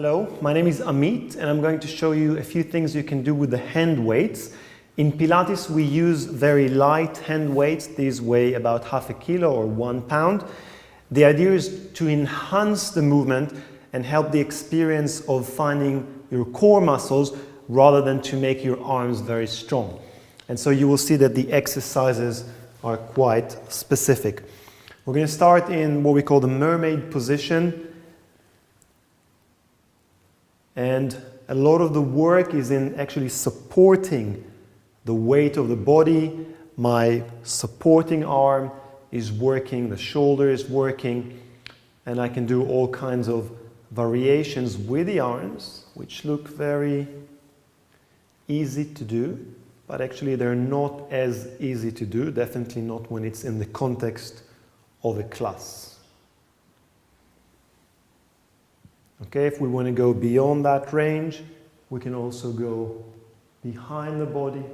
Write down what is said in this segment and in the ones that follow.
Hello, my name is Amit and I'm going to show you a few things you can do with the hand weights. In Pilates we use very light hand weights. These weigh about half a kilo or 1 pound. The idea is to enhance the movement and help the experience of finding your core muscles rather than to make your arms very strong. And so you will see that the exercises are quite specific. We're going to start in what we call the mermaid position. And a lot of the work is in actually supporting the weight of the body. My supporting arm is working, the shoulder is working, and I can do all kinds of variations with the arms, which look very easy to do, but actually they're not as easy to do, definitely not when it's in the context of a class. Okay, if we want to go beyond that range, we can also go behind the body,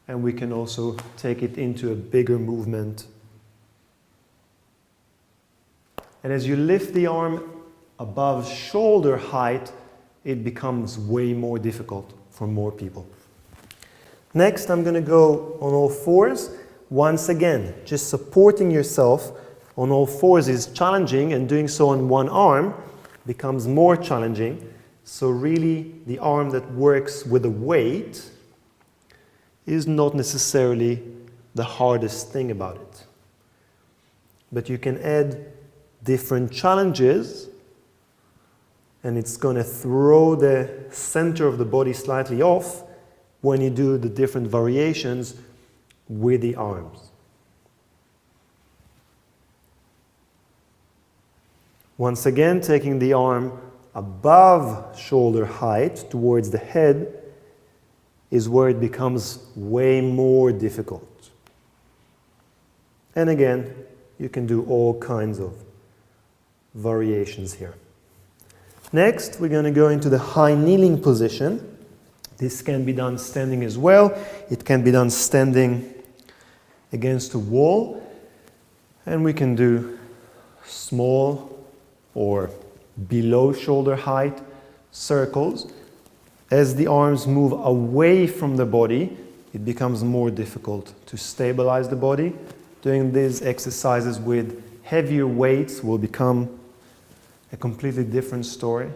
and we can also take it into a bigger movement. And as you lift the arm above shoulder height, it becomes way more difficult for more people. Next, I'm going to go on all fours. Once again, just supporting yourself on all fours is challenging, and doing so on one arm becomes more challenging. So really, the arm that works with the weight is not necessarily the hardest thing about it. But you can add different challenges, and it's going to throw the center of the body slightly off when you do the different variations with the arms. Once again, taking the arm above shoulder height towards the head is where it becomes way more difficult. And again, you can do all kinds of variations here. Next, we're going to go into the high kneeling position. This can be done standing as well. It can be done standing against a wall. And we can do small or below shoulder height circles. As the arms move away from the body, it becomes more difficult to stabilize the body. Doing these exercises with heavier weights will become a completely different story.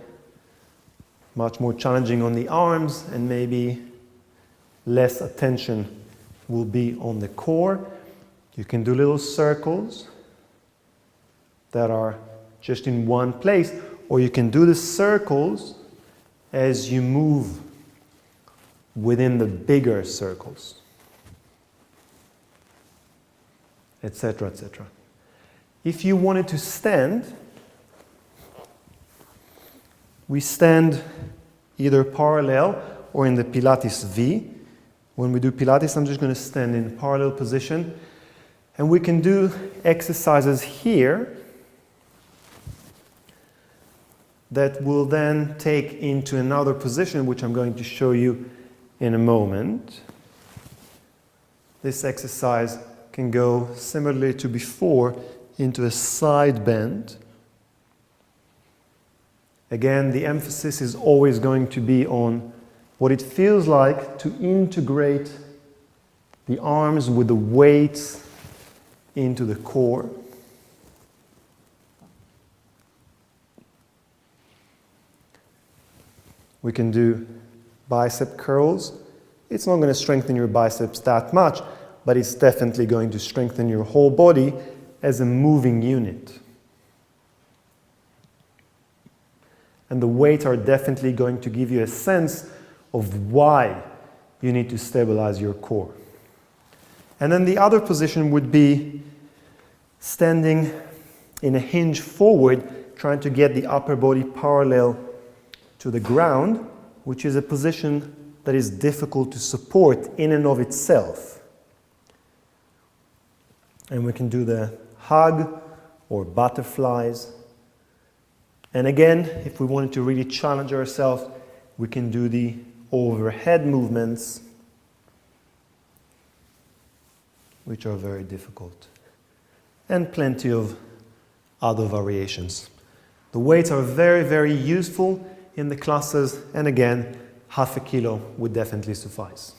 Much more challenging on the arms, and maybe less attention will be on the core. You can do little circles that are just in one place, or you can do the circles as you move within the bigger circles, etc., etc. If you wanted to stand, we stand either parallel or in the Pilates V. When we do Pilates, I'm just going to stand in a parallel position, and we can do exercises here that will then take into another position, which I'm going to show you in a moment. This exercise can go similarly to before into a side bend. Again, the emphasis is always going to be on what it feels like to integrate the arms with the weights into the core. We can do bicep curls. It's not going to strengthen your biceps that much, but it's definitely going to strengthen your whole body as a moving unit. And the weights are definitely going to give you a sense of why you need to stabilize your core. And then the other position would be standing in a hinge forward, trying to get the upper body parallel to the ground, which is a position that is difficult to support in and of itself. And we can do the hug or butterflies. And again, if we wanted to really challenge ourselves, we can do the overhead movements, which are very difficult. And plenty of other variations. The weights are very, very useful in the classes, and again, half a kilo would definitely suffice.